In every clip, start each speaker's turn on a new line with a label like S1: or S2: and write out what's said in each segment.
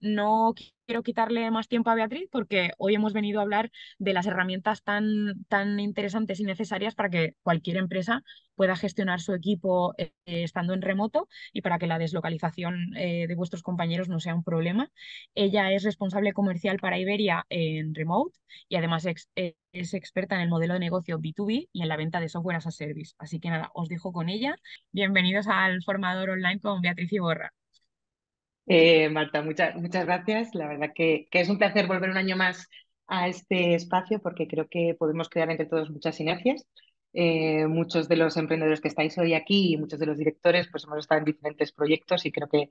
S1: no quiero quitarle más tiempo a Beatriz porque hoy hemos venido a hablar de las herramientas tan interesantes y necesarias para que cualquier empresa pueda gestionar su equipo estando en remoto y para que la deslocalización de vuestros compañeros no sea un problema. Ella es responsable comercial para Iberia en Remote y además es experta en el modelo de negocio B2B y en la venta de software as a service. Así que nada, os dejo con ella. Bienvenidos al formador online con Beatriz Iborra.
S2: Marta, muchas gracias. La verdad que es un placer volver un año más a este espacio porque creo que podemos crear entre todos muchas sinergias. Muchos de los emprendedores que estáis hoy aquí y muchos de los directores pues hemos estado en diferentes proyectos y creo que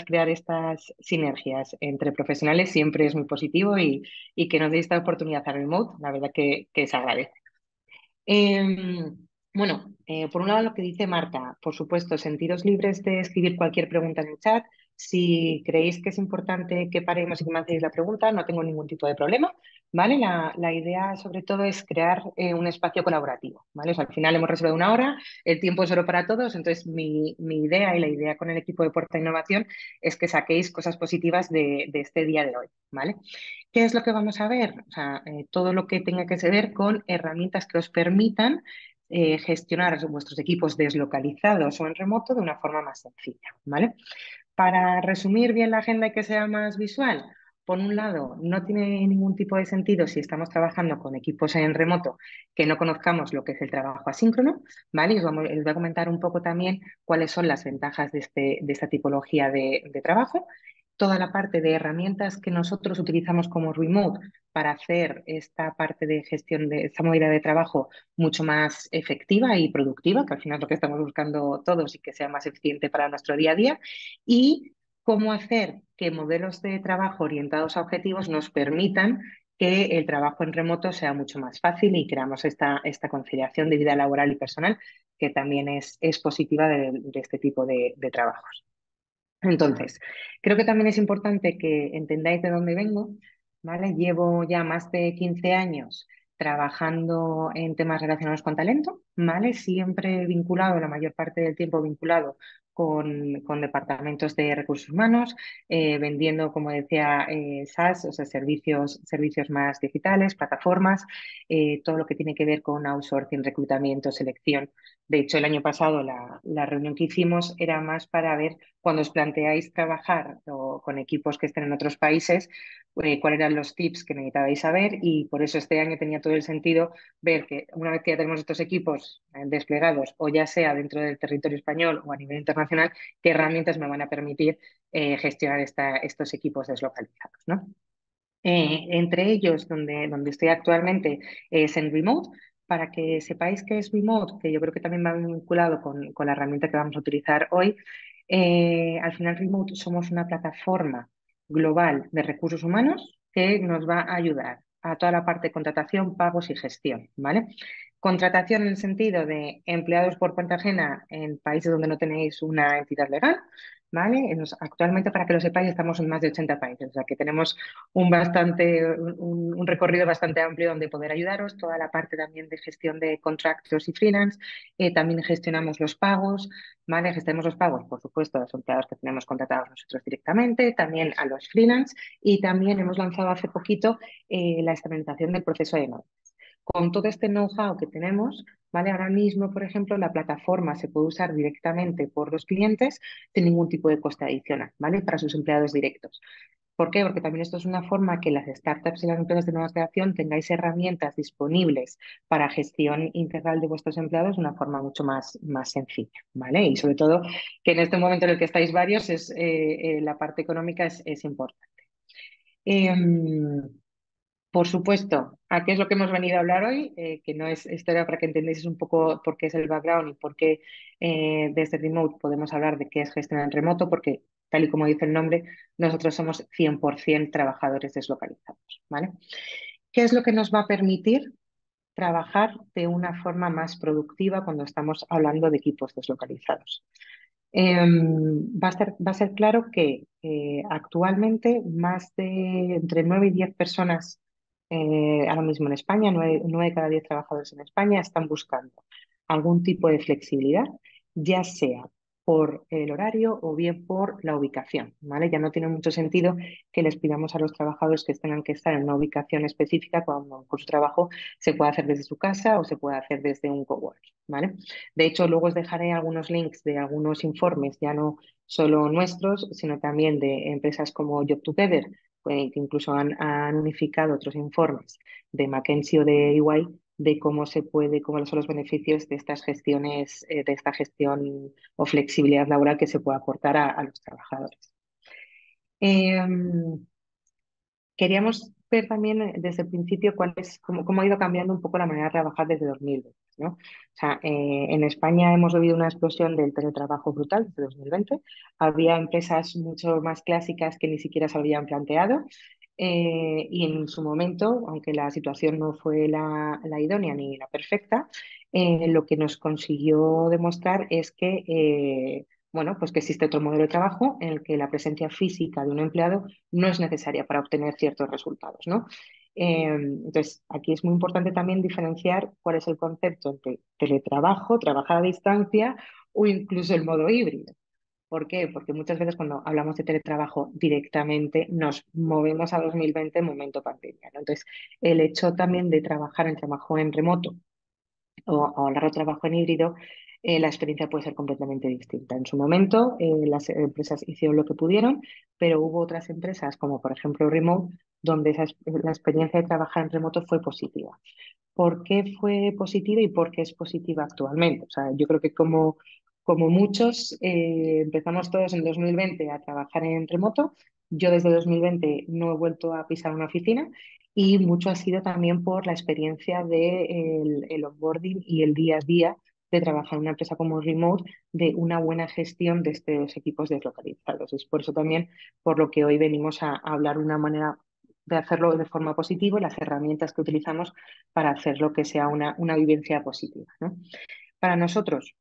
S2: crear estas sinergias entre profesionales siempre es muy positivo y que nos dé esta oportunidad a Remote, la verdad que se agradece. Por un lado lo que dice Marta, por supuesto, sentiros libres de escribir cualquier pregunta en el chat. Si creéis que es importante que paremos y que me hacéis la pregunta, no tengo ningún tipo de problema, ¿vale? La idea sobre todo es crear un espacio colaborativo, ¿vale? O sea, al final hemos reservado una hora, el tiempo es oro para todos, entonces mi idea y la idea con el equipo de Puerta Innovación es que saquéis cosas positivas de este día de hoy, ¿vale? ¿Qué es lo que vamos a ver? O sea, todo lo que tenga que ver con herramientas que os permitan gestionar vuestros equipos deslocalizados o en remoto de una forma más sencilla, ¿vale? Para resumir bien la agenda y que sea más visual, por un lado, no tiene ningún tipo de sentido si estamos trabajando con equipos en remoto que no conozcamos lo que es el trabajo asíncrono, ¿vale? Les voy a comentar un poco también cuáles son las ventajas de esta tipología de trabajo. Toda la parte de herramientas que nosotros utilizamos como remote para hacer esta parte de gestión de esta modalidad de trabajo mucho más efectiva y productiva, que al final es lo que estamos buscando todos y que sea más eficiente para nuestro día a día, y cómo hacer que modelos de trabajo orientados a objetivos nos permitan que el trabajo en remoto sea mucho más fácil y creamos esta conciliación de vida laboral y personal que también es positiva de este tipo de trabajos. Entonces, creo que también es importante que entendáis de dónde vengo, ¿vale? Llevo ya más de 15 años trabajando en temas relacionados con talento, ¿vale? Siempre vinculado, la mayor parte del tiempo vinculado con departamentos de recursos humanos, vendiendo, como decía, SaaS, o sea, servicios más digitales, plataformas, todo lo que tiene que ver con outsourcing, reclutamiento, selección. De hecho, el año pasado la reunión que hicimos era más para ver cuando os planteáis trabajar con equipos que estén en otros países, cuáles eran los tips que necesitabais saber y por eso este año tenía todo el sentido ver que una vez que ya tenemos estos equipos desplegados o ya sea dentro del territorio español o a nivel internacional, qué herramientas me van a permitir gestionar estos equipos deslocalizados, ¿no? Entre ellos, donde estoy actualmente, es en Remote. Para que sepáis qué es Remote, que yo creo que también va vinculado con la herramienta que vamos a utilizar hoy, al final Remote somos una plataforma global de recursos humanos que nos va a ayudar a toda la parte de contratación, pagos y gestión, ¿vale? Contratación en el sentido de empleados por cuenta ajena en países donde no tenéis una entidad legal, ¿vale? Actualmente, para que lo sepáis, estamos en más de 80 países, o sea que tenemos un recorrido bastante amplio donde poder ayudaros, toda la parte también de gestión de contratos y freelance, también gestionamos los pagos, ¿vale? Gestionamos los pagos, por supuesto, a los empleados que tenemos contratados nosotros directamente, también a los freelance y también hemos lanzado hace poquito la experimentación del proceso de nóminas. Con todo este know-how que tenemos, ¿vale? Ahora mismo, por ejemplo, la plataforma se puede usar directamente por los clientes sin ningún tipo de coste adicional, ¿vale? Para sus empleados directos. ¿Por qué? Porque también esto es una forma que las startups y las empresas de nueva creación tengáis herramientas disponibles para gestión integral de vuestros empleados de una forma mucho más sencilla, ¿vale? Y sobre todo que en este momento en el que estáis varios, la parte económica es importante. Em, por supuesto, ¿a qué es lo que hemos venido a hablar hoy? Que no es historia para que entendáis un poco por qué es el background y por qué desde Remote podemos hablar de qué es gestión en remoto, porque tal y como dice el nombre, nosotros somos 100% trabajadores deslocalizados, ¿vale? ¿Qué es lo que nos va a permitir trabajar de una forma más productiva cuando estamos hablando de equipos deslocalizados? Va a ser claro que actualmente más de entre 9 y 10 personas ahora mismo en España, 9 de cada 10 trabajadores en España están buscando algún tipo de flexibilidad, ya sea por el horario o bien por la ubicación, ¿vale? Ya no tiene mucho sentido que les pidamos a los trabajadores que tengan que estar en una ubicación específica cuando con su trabajo se puede hacer desde su casa o se puede hacer desde un coworking, ¿vale? De hecho, luego os dejaré algunos links de algunos informes, ya no solo nuestros, sino también de empresas como Job Together, que incluso han unificado otros informes de McKinsey o de EY de cómo se puede, cómo son los beneficios de estas gestiones, de esta gestión o flexibilidad laboral que se puede aportar a los trabajadores. Queríamos ver también desde el principio cómo ha ido cambiando un poco la manera de trabajar desde 2020, ¿no? O sea, en España hemos vivido una explosión del teletrabajo brutal desde 2020. Había empresas mucho más clásicas que ni siquiera se habían planteado. Y en su momento, aunque la situación no fue la idónea ni la perfecta, lo que nos consiguió demostrar es que bueno, pues que existe otro modelo de trabajo en el que la presencia física de un empleado no es necesaria para obtener ciertos resultados, ¿no? Entonces, aquí es muy importante también diferenciar cuál es el concepto entre teletrabajo, trabajar a distancia o incluso el modo híbrido. ¿Por qué? Porque muchas veces cuando hablamos de teletrabajo directamente nos movemos a 2020 en momento pandemia, ¿no? Entonces, el hecho también de trabajar en trabajo en remoto o hablar de trabajo en híbrido, la experiencia puede ser completamente distinta. En su momento, las empresas hicieron lo que pudieron, pero hubo otras empresas, como por ejemplo Remote, donde la experiencia de trabajar en remoto fue positiva. ¿Por qué fue positiva y por qué es positiva actualmente? O sea, yo creo que como muchos, empezamos todos en 2020 a trabajar en remoto. Yo desde 2020 no he vuelto a pisar una oficina y mucho ha sido también por la experiencia de el onboarding y el día a día de trabajar en una empresa como Remote, de una buena gestión de estos equipos deslocalizados. Es por eso también por lo que hoy venimos a hablar de una manera de hacerlo de forma positiva y las herramientas que utilizamos para hacerlo que sea una vivencia positiva, ¿no? Para nosotros,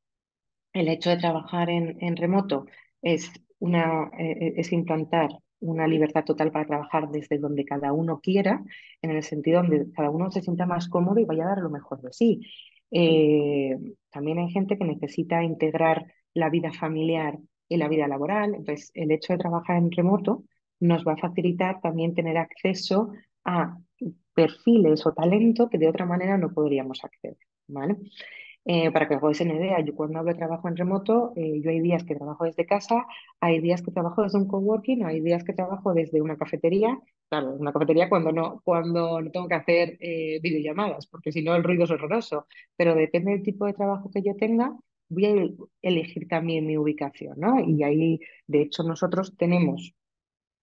S2: el hecho de trabajar en remoto es, es implantar una libertad total para trabajar desde donde cada uno quiera, en el sentido donde cada uno se sienta más cómodo y vaya a dar lo mejor de sí. También hay gente que necesita integrar la vida familiar y la vida laboral, entonces el hecho de trabajar en remoto nos va a facilitar también tener acceso a perfiles o talento que de otra manera no podríamos acceder, ¿vale? Para que os hagáis una idea, yo cuando hablo de trabajo en remoto, yo hay días que trabajo desde casa, hay días que trabajo desde un coworking, hay días que trabajo desde una cafetería. Claro, una cafetería cuando no tengo que hacer videollamadas, porque si no el ruido es horroroso. Pero depende del tipo de trabajo que yo tenga, voy a elegir también mi ubicación, ¿no? Y ahí, de hecho, nosotros tenemos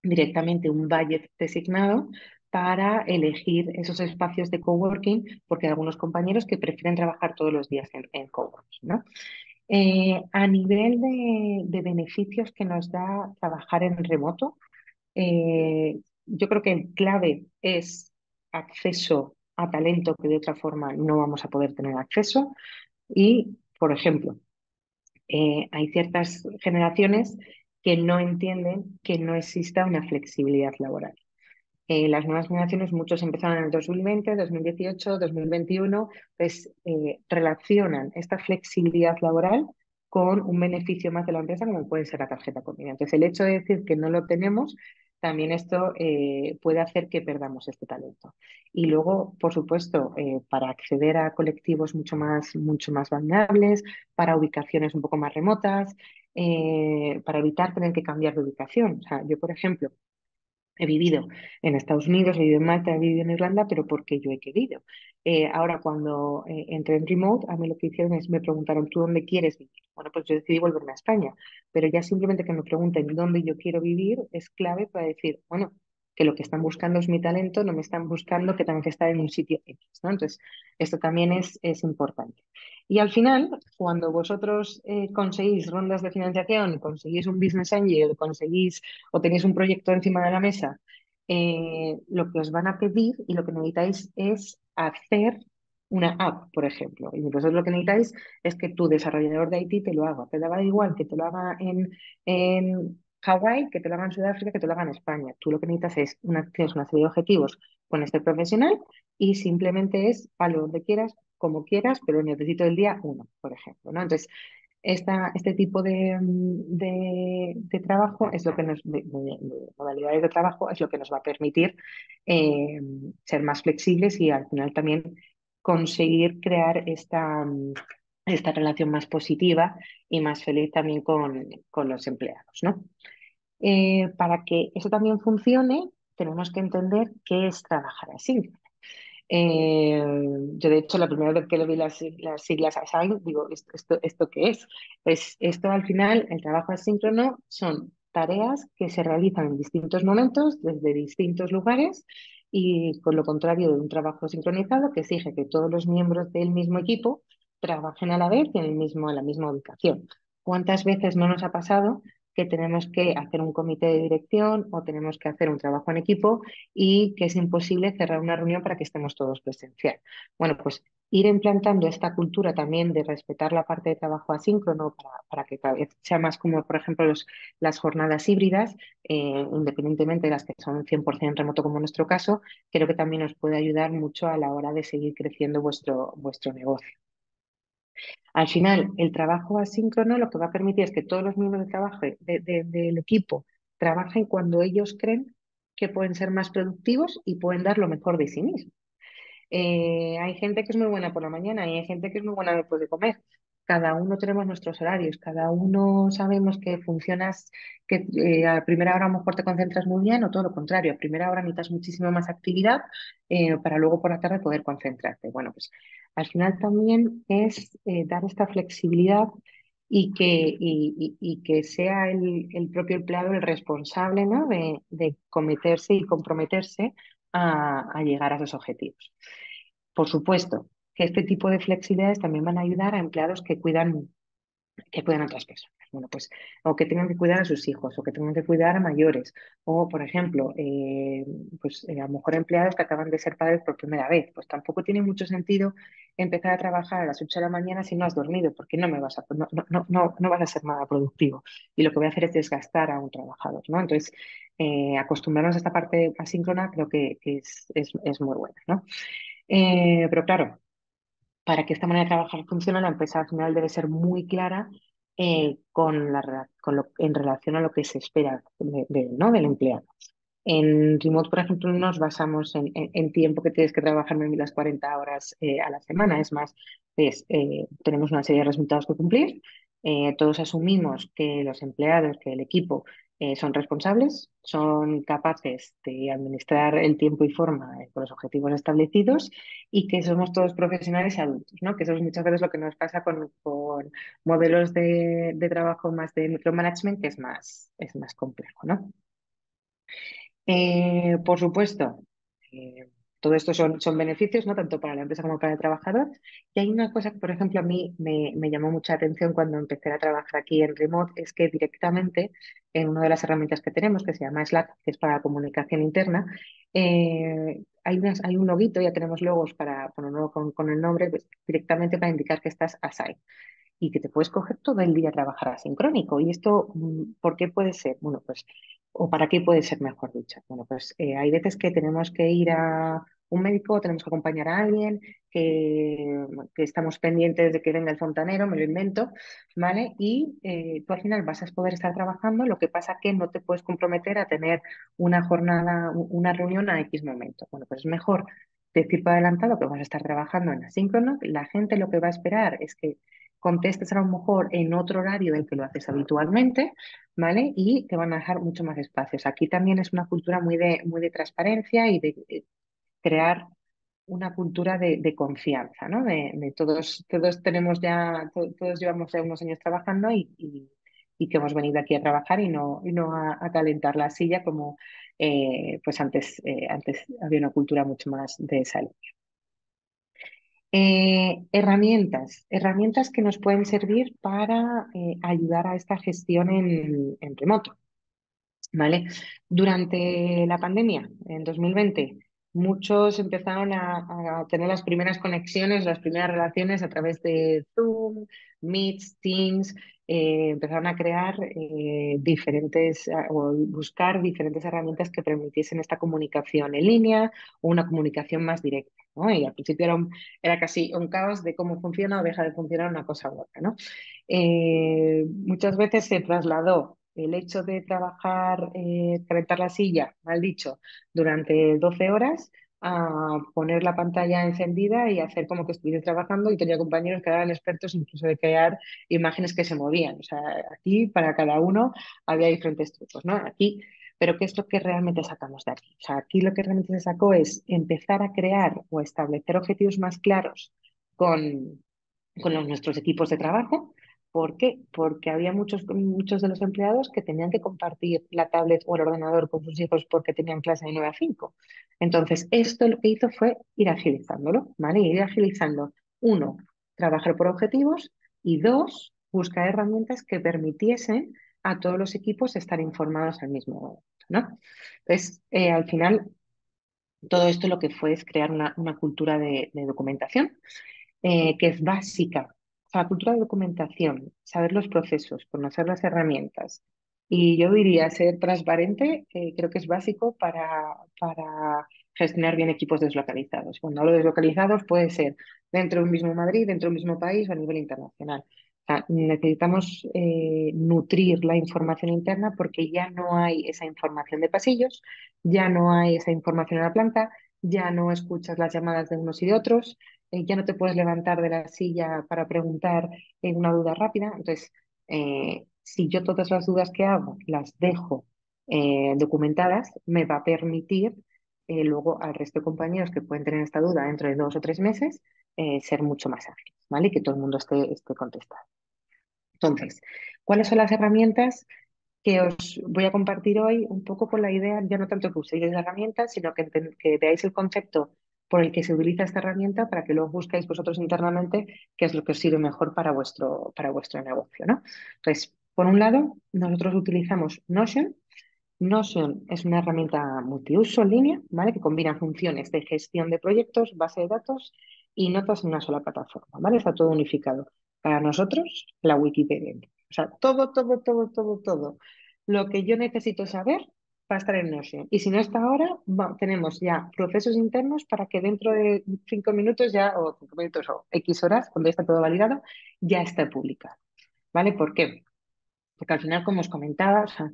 S2: directamente un budget designado para elegir esos espacios de coworking, porque hay algunos compañeros que prefieren trabajar todos los días en coworking, ¿no? A nivel de beneficios que nos da trabajar en remoto, yo creo que el clave es acceso a talento que de otra forma no vamos a poder tener acceso. Y, por ejemplo, hay ciertas generaciones que no entienden que no exista una flexibilidad laboral. Las nuevas generaciones, muchos empezaron en el 2020, 2018, 2021, pues relacionan esta flexibilidad laboral con un beneficio más de la empresa, como puede ser la tarjeta comida. Entonces, el hecho de decir que no lo tenemos, también esto puede hacer que perdamos este talento. Y luego, por supuesto, para acceder a colectivos mucho más vulnerables, para ubicaciones un poco más remotas, para evitar tener que cambiar de ubicación. O sea, yo, por ejemplo, he vivido en Estados Unidos, he vivido en Malta, he vivido en Irlanda, pero porque yo he querido. Ahora, cuando entré en Remote, a mí lo que hicieron es me preguntaron, ¿tú dónde quieres vivir? Bueno, pues yo decidí volverme a España, pero ya simplemente que me pregunten dónde yo quiero vivir es clave para decir, bueno, que lo que están buscando es mi talento, no me están buscando que tenga que estar en un sitio X, ¿no? Entonces, esto también es importante. Y al final, cuando vosotros conseguís rondas de financiación, conseguís un business angel, conseguís o tenéis un proyecto encima de la mesa, lo que os van a pedir y lo que necesitáis es hacer una app, por ejemplo. Y entonces lo que necesitáis es que tu desarrollador de IT te lo haga. Te da igual que te lo haga en Hawái, que te lo haga en Sudáfrica, que te lo haga en España. Tú lo que necesitas es tienes una serie de objetivos con este profesional y simplemente es a donde quieras, como quieras, pero necesito el día 1, por ejemplo, ¿no? Entonces, Este tipo de trabajo es lo que de modalidades de trabajo es lo que nos va a permitir eh, ser más flexibles y al final también conseguir crear esta relación más positiva y más feliz también con los empleados, ¿no? Para que eso también funcione, tenemos que entender qué es trabajar así. Eh, yo, de hecho, la primera vez que le vi las siglas Assign, digo, ¿esto qué es? Pues esto al final, el trabajo asíncrono son tareas que se realizan en distintos momentos, desde distintos lugares, y con lo contrario de un trabajo sincronizado que exige que todos los miembros del mismo equipo trabajen a la vez y en la misma ubicación. ¿Cuántas veces no nos ha pasado que tenemos que hacer un comité de dirección o tenemos que hacer un trabajo en equipo y que es imposible cerrar una reunión para que estemos todos presencial? Bueno, pues ir implantando esta cultura también de respetar la parte de trabajo asíncrono para que cada vez sea más como, por ejemplo, las jornadas híbridas, independientemente de las que son 100% remoto como en nuestro caso, creo que también nos puede ayudar mucho a la hora de seguir creciendo vuestro negocio. Al final, el trabajo asíncrono lo que va a permitir es que todos los miembros de trabajo del equipo trabajen cuando ellos creen que pueden ser más productivos y pueden dar lo mejor de sí mismos. Hay gente que es muy buena por la mañana y hay gente que es muy buena después de comer. Cada uno tenemos nuestros horarios, cada uno sabemos que funcionas, que a primera hora a lo mejor te concentras muy bien o todo lo contrario, a primera hora necesitas muchísima más actividad para luego por la tarde poder concentrarte. Bueno, pues al final también es dar esta flexibilidad y que sea el propio empleado el responsable, ¿no? de cometerse y comprometerse a llegar a esos objetivos. Por supuesto que este tipo de flexibilidades también van a ayudar a empleados que cuidan a otras personas. Bueno, pues, o que tengan que cuidar a sus hijos, o que tengan que cuidar a mayores, o, por ejemplo, a lo mejor empleados que acaban de ser padres por primera vez. Pues tampoco tiene mucho sentido empezar a trabajar a las 8 de la mañana si no has dormido, porque no vas a ser nada productivo. Y lo que voy a hacer es desgastar a un trabajador, ¿no? Entonces, acostumbrarnos a esta parte asíncrona creo que es muy buena, ¿no? Pero claro, para que esta manera de trabajar funcione, la empresa al final debe ser muy clara en relación a lo que se espera ¿no? del empleado. En Remote, por ejemplo, no nos basamos en tiempo que tienes que trabajar en las 40 horas a la semana. Es más, tenemos una serie de resultados que cumplir. Todos asumimos que los empleados, que el equipo son responsables, son capaces de administrar el tiempo y forma con los objetivos establecidos y que somos todos profesionales y adultos, ¿no? Que eso es muchas veces lo que nos pasa con modelos de trabajo más de micromanagement, que es más complejo, ¿no? Por supuesto, eh, todo esto son beneficios, ¿no? Tanto para la empresa como para el trabajador. Y hay una cosa que, por ejemplo, a mí me llamó mucha atención cuando empecé a trabajar aquí en Remote, es que directamente en una de las herramientas que tenemos, que se llama Slack, que es para la comunicación interna, hay un loguito, ya tenemos logos para ponerlo con el nombre, pues, directamente para indicar que estás assigned y que te puedes coger todo el día a trabajar asincrónico. ¿Y esto por qué puede ser? Bueno, pues, o para qué puede ser, mejor dicho. Bueno, pues hay veces que tenemos que ir a un médico, tenemos que acompañar a alguien, que estamos pendientes de que venga el fontanero, me lo invento, ¿vale? Y tú al final vas a poder estar trabajando, lo que pasa que no te puedes comprometer a tener una jornada, una reunión a X momento. Bueno, pues es mejor decir por adelantado que vas a estar trabajando en asíncrono. La gente lo que va a esperar es que contestes a lo mejor en otro horario del que lo haces habitualmente, ¿vale? Y te van a dejar mucho más espacios. Aquí también es una cultura muy de transparencia y de crear una cultura de confianza, ¿no? De todos tenemos ya, todos llevamos ya unos años trabajando y que hemos venido aquí a trabajar y no a calentar la silla como pues antes había una cultura mucho más de salud. Herramientas que nos pueden servir para ayudar a esta gestión en remoto, ¿vale? Durante la pandemia, en 2020, muchos empezaron a tener las primeras conexiones, las primeras relaciones a través de Zoom, Meet, Teams. empezaron a crear o buscar diferentes herramientas que permitiesen esta comunicación en línea o una comunicación más directa, ¿no? Y al principio era casi un caos de cómo funciona o deja de funcionar una cosa u otra, ¿no? Muchas veces se trasladó el hecho de trabajar, calentar la silla, mal dicho, durante 12 horas a poner la pantalla encendida y hacer como que estuviese trabajando, y tenía compañeros que eran expertos incluso de crear imágenes que se movían. O sea, aquí para cada uno había diferentes trucos, ¿no? Aquí, pero ¿qué es lo que realmente sacamos de aquí? O sea, aquí lo que realmente se sacó es empezar a crear o establecer objetivos más claros con, nuestros equipos de trabajo. ¿Por qué? Porque había muchos de los empleados que tenían que compartir la tablet o el ordenador con sus hijos porque tenían clase de 9 a 5. Entonces, esto lo que hizo fue ir agilizándolo, ¿vale? Ir agilizando, uno, trabajar por objetivos, y dos, buscar herramientas que permitiesen a todos los equipos estar informados al mismo momento, ¿no? Entonces, al final, todo esto lo que fue es crear una cultura de documentación que es básica. O sea, cultura de documentación, saber los procesos, conocer las herramientas. Y yo diría ser transparente, creo que es básico para gestionar bien equipos deslocalizados. Cuando hablo de deslocalizados puede ser dentro de un mismo Madrid, dentro de un mismo país o a nivel internacional. O sea, necesitamos nutrir la información interna porque ya no hay esa información de pasillos, ya no hay esa información en la planta, ya no escuchas las llamadas de unos y de otros, ya no te puedes levantar de la silla para preguntar una duda rápida. Entonces, si yo todas las dudas que hago las dejo documentadas, me va a permitir luego al resto de compañeros que pueden tener esta duda dentro de 2 o 3 meses ser mucho más ágiles, ¿vale? Y que todo el mundo esté contestado. Entonces, ¿cuáles son las herramientas que os voy a compartir hoy? Un poco con la idea, ya no tanto que uséis la herramienta, sino que veáis el concepto por el que se utiliza esta herramienta para que luego busquéis vosotros internamente qué es lo que os sirve mejor para vuestro negocio, ¿no? Entonces, por un lado, nosotros utilizamos Notion. Notion es una herramienta multiuso en línea, ¿vale? Que combina funciones de gestión de proyectos, base de datos y notas en una sola plataforma, ¿vale? Está todo unificado. Para nosotros, la Wikipedia. O sea, todo, todo, todo, todo, todo lo que yo necesito saber va a estar en Notion. Y si no está ahora, tenemos ya procesos internos para que dentro de 5 minutos ya, o 5 minutos o X horas, cuando ya está todo validado, ya esté publicado, ¿vale? ¿Por qué? Porque al final, como os comentaba, o sea,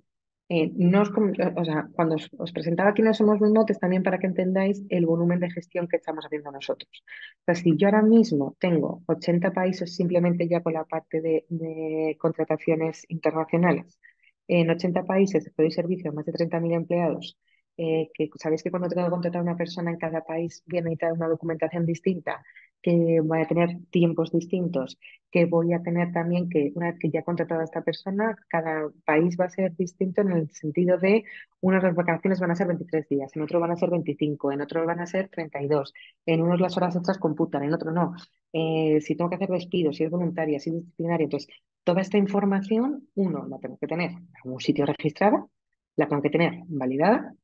S2: o sea, cuando os presentaba quiénes somos Moonmot, es también para que entendáis el volumen de gestión que estamos haciendo nosotros. O sea, si yo ahora mismo tengo 80 países simplemente ya con la parte de contrataciones internacionales, en 80 países doy servicio a más de 30.000 empleados, que sabéis que cuando tengo que contratar a una persona en cada país voy a necesitar una documentación distinta, que voy a tener tiempos distintos, que voy a tener también que una vez que ya he contratado a esta persona, cada país va a ser distinto en el sentido de unas las vacaciones van a ser 23 días, en otro van a ser 25, en otro van a ser 32, en unos las horas extras computan, en otro no. Si tengo que hacer despidos, si es voluntaria, si es disciplinaria, entonces toda esta información, uno, la tengo que tener en algún sitio registrada, la tengo que tener validada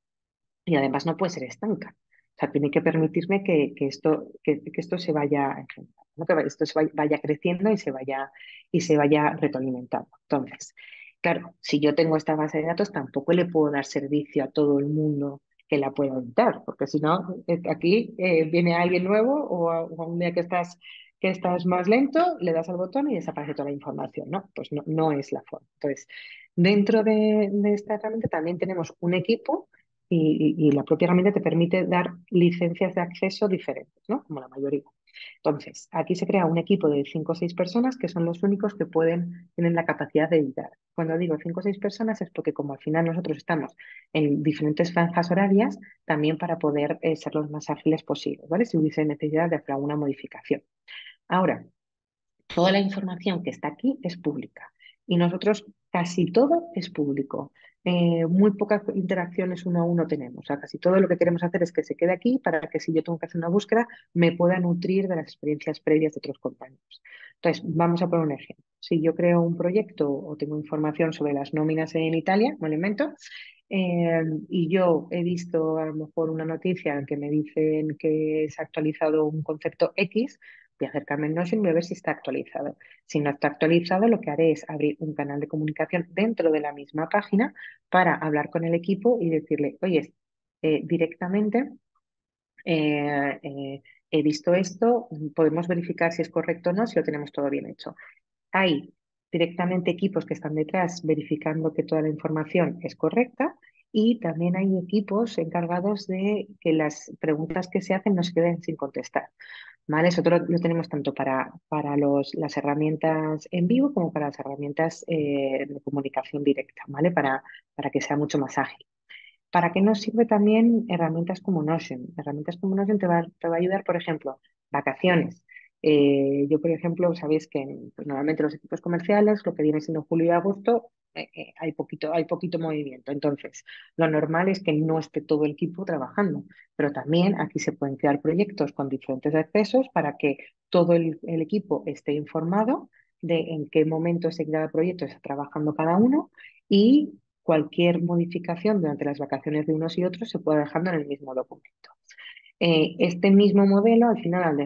S2: y además no puede ser estanca. O sea, tiene que permitirme que esto se vaya engendrando, ¿no? Esto vaya creciendo y se vaya retroalimentando. Entonces, claro, si yo tengo esta base de datos, tampoco le puedo dar servicio a todo el mundo que la pueda editar, porque si no, aquí viene alguien nuevo o a un día que estás más lento, le das al botón y desaparece toda la información, ¿no? Pues no, no es la forma. Entonces, dentro de esta herramienta también tenemos un equipo y la propia herramienta te permite dar licencias de acceso diferentes, ¿no? Como la mayoría. Entonces, aquí se crea un equipo de 5 o 6 personas que son los únicos que tienen la capacidad de editar. Cuando digo 5 o 6 personas es porque como al final nosotros estamos en diferentes franjas horarias, también para poder ser los más ágiles posibles, ¿vale? Si hubiese necesidad de hacer alguna modificación. Ahora, toda la información que está aquí es pública y nosotros casi todo es público. Muy pocas interacciones uno a uno tenemos. O sea, casi todo lo que queremos hacer es que se quede aquí para que si yo tengo que hacer una búsqueda me pueda nutrir de las experiencias previas de otros compañeros. Entonces, vamos a poner un ejemplo. Si yo creo un proyecto o tengo información sobre las nóminas en Italia, me lo invento, y yo he visto a lo mejor una noticia en que me dicen que se ha actualizado un concepto X, Voy a acercarme en Notion y voy a ver si está actualizado. Si no está actualizado, lo que haré es abrir un canal de comunicación dentro de la misma página para hablar con el equipo y decirle, oye, directamente he visto esto, podemos verificar si es correcto o no, si lo tenemos todo bien hecho. Hay directamente equipos que están detrás verificando que toda la información es correcta y también hay equipos encargados de que las preguntas que se hacen no se queden sin contestar. ¿Vale? Eso lo tenemos tanto para las herramientas en vivo como para las herramientas de comunicación directa, ¿vale? Para que sea mucho más ágil. ¿Para qué nos sirve también herramientas como Notion? Herramientas como Notion te va a ayudar, por ejemplo, vacaciones. Yo, por ejemplo, sabéis que pues, normalmente los equipos comerciales, lo que viene siendo julio y agosto, hay poquito movimiento. Entonces, lo normal es que no esté todo el equipo trabajando, pero también aquí se pueden crear proyectos con diferentes accesos para que todo el equipo esté informado de en qué momento ese cada proyecto está trabajando cada uno y cualquier modificación durante las vacaciones de unos y otros se puede dejando en el mismo documento. Este mismo modelo, al final, al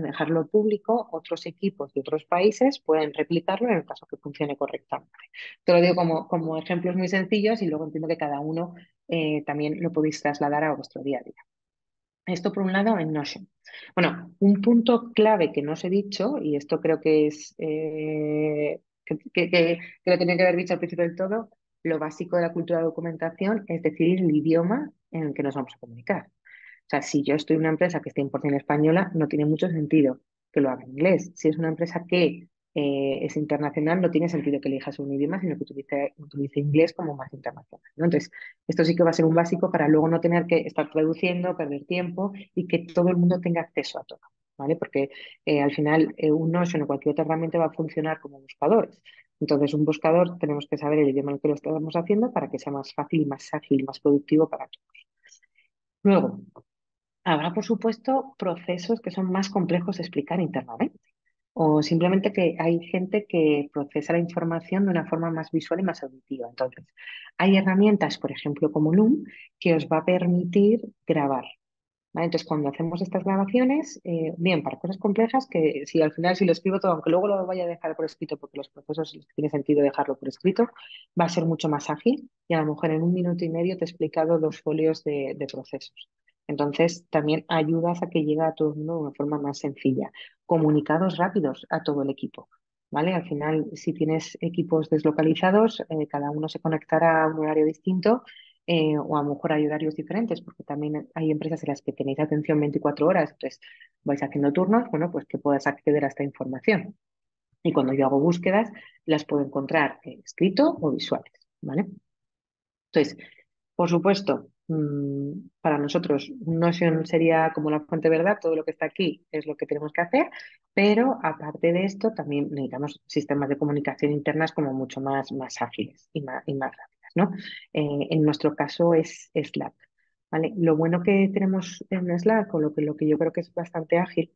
S2: dejarlo público, otros equipos de otros países pueden replicarlo en el caso que funcione correctamente. Te lo digo como ejemplos muy sencillos y luego entiendo que cada uno también lo podéis trasladar a vuestro día a día. Esto por un lado en Notion. Bueno, un punto clave que no os he dicho, y esto creo que es que lo tenía que haber dicho al principio del todo, lo básico de la cultura de documentación es decidir el idioma en el que nos vamos a comunicar. O sea, si yo estoy en una empresa que esté 100% española, no tiene mucho sentido que lo haga en inglés. Si es una empresa que es internacional, no tiene sentido que elijas un idioma, sino que utilice inglés como más internacional, ¿no? Entonces, esto sí que va a ser un básico para luego no tener que estar traduciendo, perder tiempo y que todo el mundo tenga acceso a todo, ¿vale? Porque al final un Notion o cualquier otra herramienta va a funcionar como buscadores. Entonces, un buscador tenemos que saber el idioma en el que lo estamos haciendo para que sea más fácil y más ágil y más productivo para todos. Luego, habrá, por supuesto, procesos que son más complejos de explicar internamente. O simplemente que hay gente que procesa la información de una forma más visual y más auditiva. Entonces, hay herramientas, por ejemplo, como Loom, que os va a permitir grabar. ¿Vale? Entonces, cuando hacemos estas grabaciones, bien, para cosas complejas, que si al final si lo escribo todo, aunque luego lo vaya a dejar por escrito, porque los procesos tiene sentido dejarlo por escrito, va a ser mucho más ágil y a lo mejor en 1 minuto y medio te he explicado 2 folios de procesos. Entonces, también ayudas a que llegue a todo el mundo de una forma más sencilla. Comunicados rápidos a todo el equipo. ¿Vale? Al final, si tienes equipos deslocalizados, cada uno se conectará a un horario distinto o a lo mejor hay horarios diferentes, porque también hay empresas en las que tenéis atención 24 horas, entonces vais haciendo turnos, bueno, pues que puedas acceder a esta información. Y cuando yo hago búsquedas, las puedo encontrar escrito o visuales, ¿vale? Entonces, por supuesto, para nosotros Notion sería como la fuente de verdad, todo lo que está aquí es lo que tenemos que hacer, pero aparte de esto también necesitamos sistemas de comunicación internas como mucho más ágiles y más rápidas, ¿no? En nuestro caso es Slack, ¿vale? Lo bueno que tenemos en Slack, o lo que yo creo que es bastante ágil,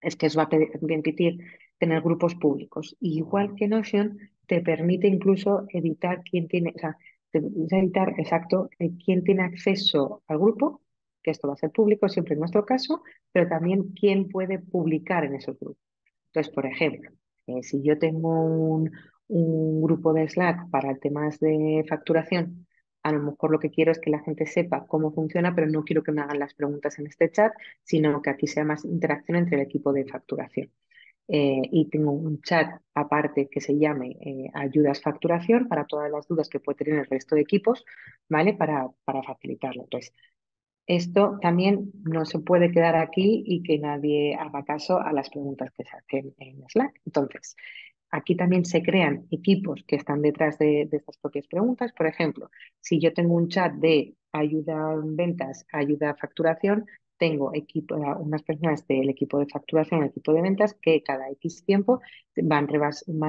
S2: es que os va a permitir tener grupos públicos. Y igual que Notion, te permite incluso editar quién tiene, o sea, te permite editar exacto quién tiene acceso al grupo, que esto va a ser público siempre en nuestro caso, pero también quién puede publicar en esos grupos. Entonces, por ejemplo, si yo tengo un grupo de Slack para temas de facturación, a lo mejor lo que quiero es que la gente sepa cómo funciona, pero no quiero que me hagan las preguntas en este chat, sino que aquí sea más interacción entre el equipo de facturación. Y tengo un chat aparte que se llame ayudas facturación para todas las dudas que puede tener el resto de equipos, ¿vale? Para facilitarlo. Entonces, esto también no se puede quedar aquí y que nadie haga caso a las preguntas que se hacen en Slack. Entonces, aquí también se crean equipos que están detrás de estas propias preguntas. Por ejemplo, si yo tengo un chat de ayuda en ventas, ayuda a facturación, tengo unas personas del equipo de facturación, el equipo de ventas, que cada X tiempo van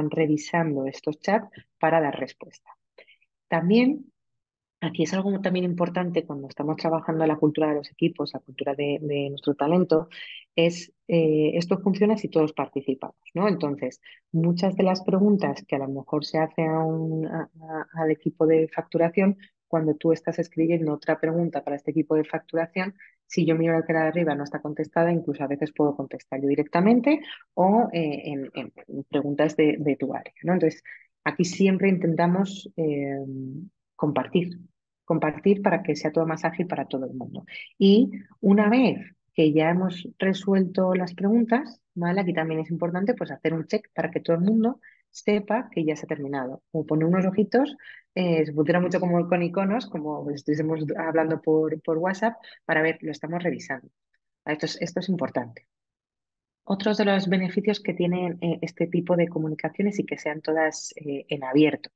S2: revisando estos chats para dar respuesta. También aquí es algo también importante cuando estamos trabajando la cultura de los equipos, la cultura de nuestro talento, es esto funciona si todos participamos, ¿no? Entonces, muchas de las preguntas que a lo mejor se hacen al equipo de facturación cuando tú estás escribiendo otra pregunta para este equipo de facturación, si yo miro que la de arriba no está contestada, incluso a veces puedo contestar yo directamente o en preguntas de tu área, ¿no? Entonces, aquí siempre intentamos compartir, compartir para que sea todo más ágil para todo el mundo. Y una vez que ya hemos resuelto las preguntas, ¿vale? Aquí también es importante pues hacer un check para que todo el mundo sepa que ya se ha terminado. O poner unos ojitos, se funciona mucho como con iconos, como si estuviésemos hablando por WhatsApp, para ver, lo estamos revisando. Esto es importante. Otros de los beneficios que tienen este tipo de comunicaciones y que sean todas en abierto.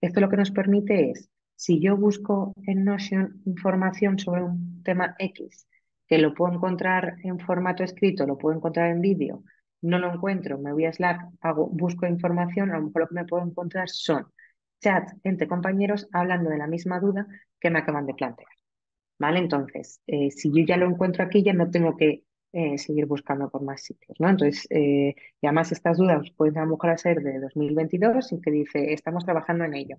S2: Esto lo que nos permite es, si yo busco en Notion información sobre un tema X, que lo puedo encontrar en formato escrito, lo puedo encontrar en vídeo, no lo encuentro, me voy a Slack, busco información, a lo mejor lo que me puedo encontrar son chats entre compañeros hablando de la misma duda que me acaban de plantear. ¿Vale? Entonces, si yo ya lo encuentro aquí, ya no tengo que seguir buscando por más sitios, ¿no? Entonces, y además estas dudas pueden a lo mejor ser de 2022 y que dice, estamos trabajando en ello.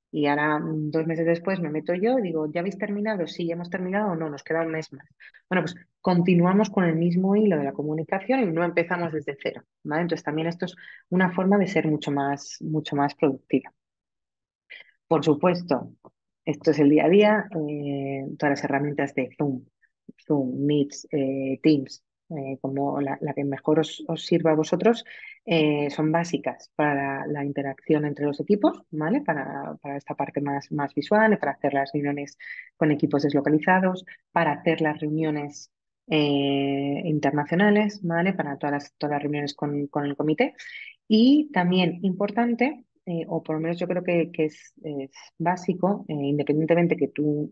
S2: Y ahora, 2 meses después, me meto yo y digo, ¿ya habéis terminado? Sí, ya hemos terminado o no, nos queda un mes más. Bueno, pues continuamos con el mismo hilo de la comunicación y no empezamos desde cero, ¿vale? Entonces, también esto es una forma de ser mucho más productiva. Por supuesto, esto es el día a día, todas las herramientas de Zoom, Meets, Teams, como la que mejor os sirva a vosotros, son básicas para la interacción entre los equipos, ¿vale? Para esta parte más visual, para hacer las reuniones con equipos deslocalizados, para hacer las reuniones internacionales, ¿vale? Para todas las reuniones con el comité. Y también importante o por lo menos yo creo que es básico, independientemente que tú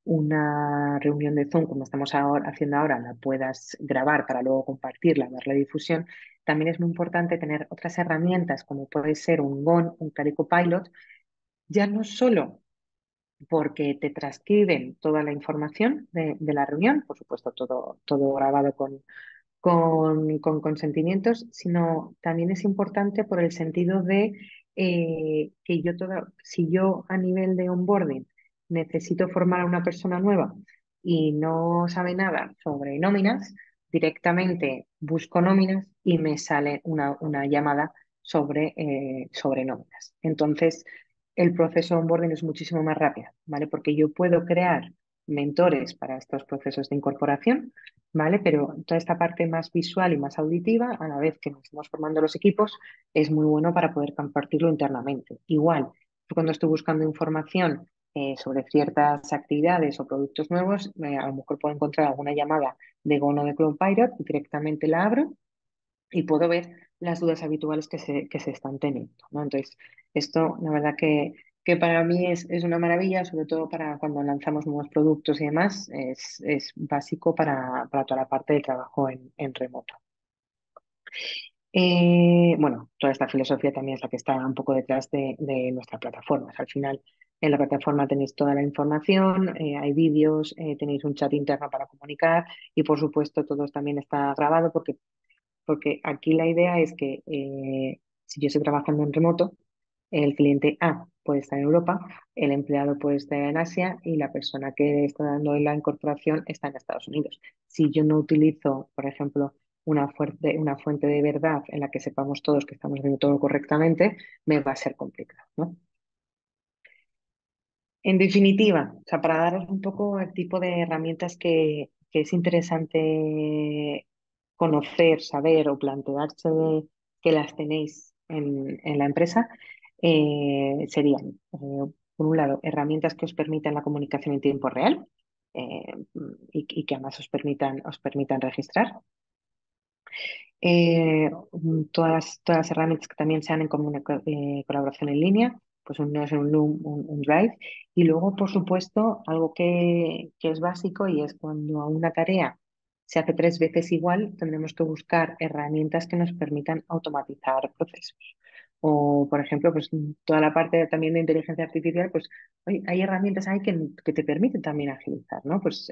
S2: una reunión de Zoom, como estamos haciendo ahora, la puedas grabar para luego compartirla, darle difusión, también es muy importante tener otras herramientas como puede ser un GON, un Calico Pilot, ya no solo porque te transcriben toda la información de la reunión, por supuesto todo grabado con consentimientos, sino también es importante por el sentido de que si yo a nivel de onboarding necesito formar a una persona nueva y no sabe nada sobre nóminas, directamente busco nóminas y me sale una llamada sobre nóminas. Entonces, el proceso de onboarding es muchísimo más rápido, ¿vale? Porque yo puedo crear mentores para estos procesos de incorporación, ¿vale? Pero toda esta parte más visual y más auditiva, a la vez que nos estamos formando los equipos, es muy bueno para poder compartirlo internamente. Igual, yo cuando estoy buscando información sobre ciertas actividades o productos nuevos, a lo mejor puedo encontrar alguna llamada de Gono de Cloud Pirate, directamente la abro y puedo ver las dudas habituales que se están teniendo, ¿no? Entonces, esto, la verdad que para mí es una maravilla, sobre todo para cuando lanzamos nuevos productos y demás, es básico para toda la parte de trabajo en remoto. Bueno, toda esta filosofía también es la que está un poco detrás de nuestra plataforma. Al final, en la plataforma tenéis toda la información, hay vídeos, tenéis un chat interno para comunicar y, por supuesto, todo también está grabado porque aquí la idea es que si yo estoy trabajando en remoto, el cliente A puede estar en Europa, el empleado puede estar en Asia y la persona que está dando la incorporación está en Estados Unidos. Si yo no utilizo, por ejemplo, una fuente de verdad en la que sepamos todos que estamos haciendo todo correctamente, me va a ser complicado, ¿no? En definitiva, o sea, para daros un poco el tipo de herramientas que es interesante conocer, saber o plantearse que las tenéis en la empresa, serían, por un lado, herramientas que os permitan la comunicación en tiempo real eh, y que además os permitan registrar. Todas las herramientas que también sean en colaboración en línea, pues uno es un Loom, un Drive. Y luego, por supuesto, algo que es básico y es cuando a una tarea se hace 3 veces igual, tendremos que buscar herramientas que nos permitan automatizar procesos. O, por ejemplo, pues toda la parte también de inteligencia artificial, pues hay herramientas ahí que te permiten también agilizar, ¿no? Pues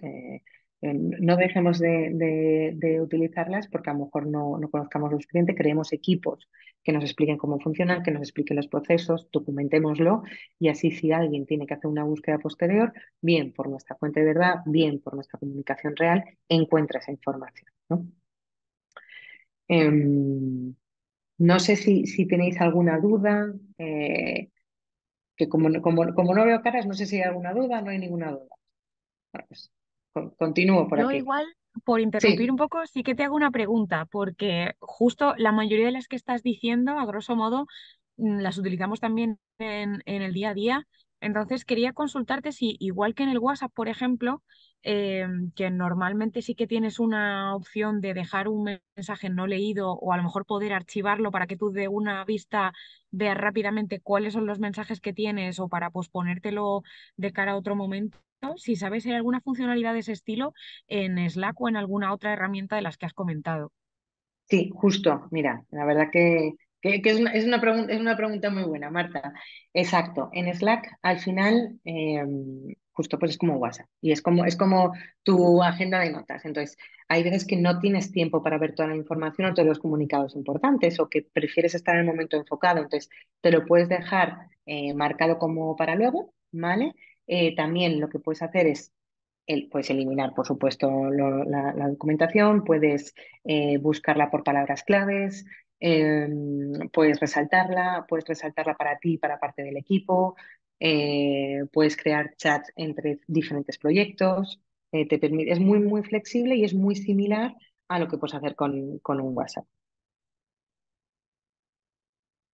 S2: no dejemos de utilizarlas porque a lo mejor no conozcamos lo suficiente, creemos equipos que nos expliquen cómo funcionan, que nos expliquen los procesos, documentémoslo y así si alguien tiene que hacer una búsqueda posterior, bien por nuestra fuente de verdad, bien por nuestra comunicación real, encuentra esa información, ¿no? Em, no sé si tenéis alguna duda, que como no veo caras, no sé si hay alguna duda, no hay ninguna duda. Bueno, pues continúo por
S1: Yo
S2: aquí.
S1: igual, por interrumpir un
S2: Sí,
S1: poco, sí que te hago una pregunta, porque justo la mayoría de las que estás diciendo, a grosso modo, las utilizamos también en el día a día. Entonces quería consultarte si, igual que en el WhatsApp, por ejemplo, que normalmente sí que tienes una opción de dejar un mensaje no leído o a lo mejor poder archivarlo para que tú de una vista veas rápidamente cuáles son los mensajes que tienes o para posponértelo de cara a otro momento. Si sabes si hay alguna funcionalidad de ese estilo en Slack o en alguna otra herramienta de las que has comentado.
S2: sí, justo. Mira, la verdad que es una pregunta muy buena, Marta. Exacto. En Slack, al final, justo pues es como WhatsApp y es como tu agenda de notas. Entonces, hay veces que no tienes tiempo para ver toda la información o todos los comunicados importantes o que prefieres estar en el momento enfocado. Entonces, te lo puedes dejar marcado como para luego, ¿vale? También lo que puedes hacer es puedes eliminar, por supuesto, la documentación, puedes buscarla por palabras claves, puedes resaltarla para ti y para parte del equipo, puedes crear chats entre diferentes proyectos, es muy, muy flexible y es muy similar a lo que puedes hacer con un WhatsApp.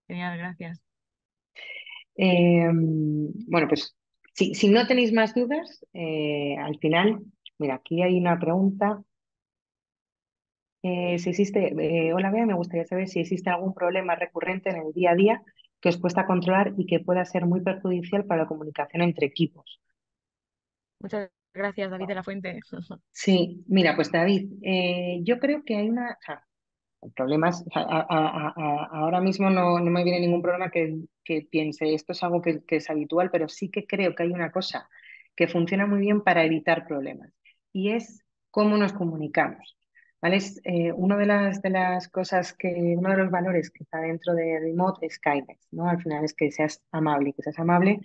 S1: Genial, gracias.
S2: Bueno, pues si no tenéis más dudas, al final, mira, aquí hay una pregunta. Si existe, hola Bea, me gustaría saber si existe algún problema recurrente en el día a día que os cuesta controlar y que pueda ser muy perjudicial para la comunicación entre equipos.
S1: Muchas gracias, David de la Fuente.
S2: Sí, mira, pues David, yo creo que hay o sea, problemas, o sea, ahora mismo no me viene ningún problema que piense, esto es algo que es habitual, pero sí que creo que hay una cosa que funciona muy bien para evitar problemas y es cómo nos comunicamos. ¿Vale? Una de las cosas uno de los valores que está dentro de Remote es kindness, ¿no? Al final es que seas amable y que seas amable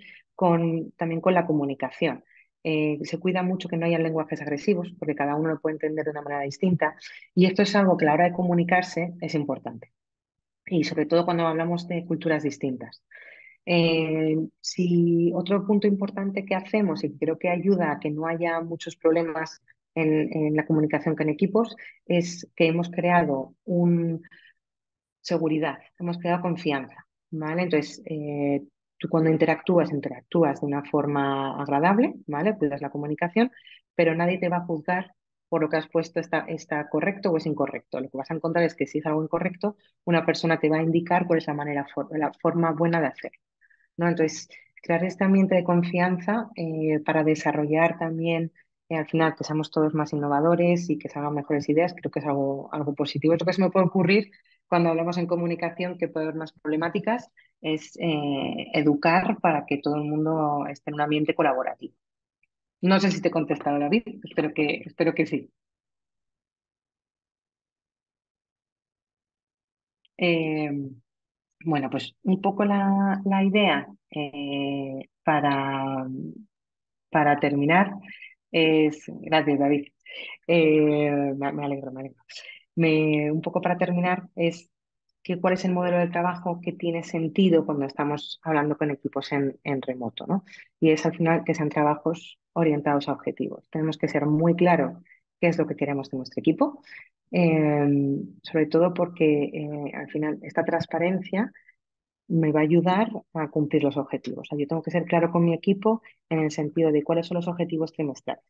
S2: también con la comunicación. Se cuida mucho que no haya lenguajes agresivos, porque cada uno lo puede entender de una manera distinta. Y esto es algo que a la hora de comunicarse es importante. Y sobre todo cuando hablamos de culturas distintas. Si otro punto importante que hacemos y que creo que ayuda a que no haya muchos problemas en la comunicación con equipos es que hemos creado seguridad, hemos creado confianza, ¿vale? Entonces, tú cuando interactúas de una forma agradable, ¿vale? Cuidas la comunicación, pero nadie te va a juzgar por lo que has puesto está correcto o es incorrecto. Lo que vas a encontrar es que si es algo incorrecto, una persona te va a indicar cuál es la forma buena de hacerlo, ¿no? Entonces, crear este ambiente de confianza para desarrollar también, al final, que seamos todos más innovadores y que se hagan mejores ideas, creo que es algo positivo. Lo que se me puede ocurrir cuando hablamos en comunicación que puede haber más problemáticas es educar para que todo el mundo esté en un ambiente colaborativo. No sé si te he contestado, David, espero que sí. Eh, bueno, pues un poco la idea para terminar gracias, David. Me alegro, me alegro. Un poco para terminar es cuál es el modelo de trabajo que tiene sentido cuando estamos hablando con equipos en remoto, ¿no? Y es al final que sean trabajos orientados a objetivos. Tenemos que ser muy claros qué es lo que queremos de nuestro equipo, sobre todo porque al final esta transparencia me va a ayudar a cumplir los objetivos. O sea, yo tengo que ser claro con mi equipo en el sentido de cuáles son los objetivos trimestrales,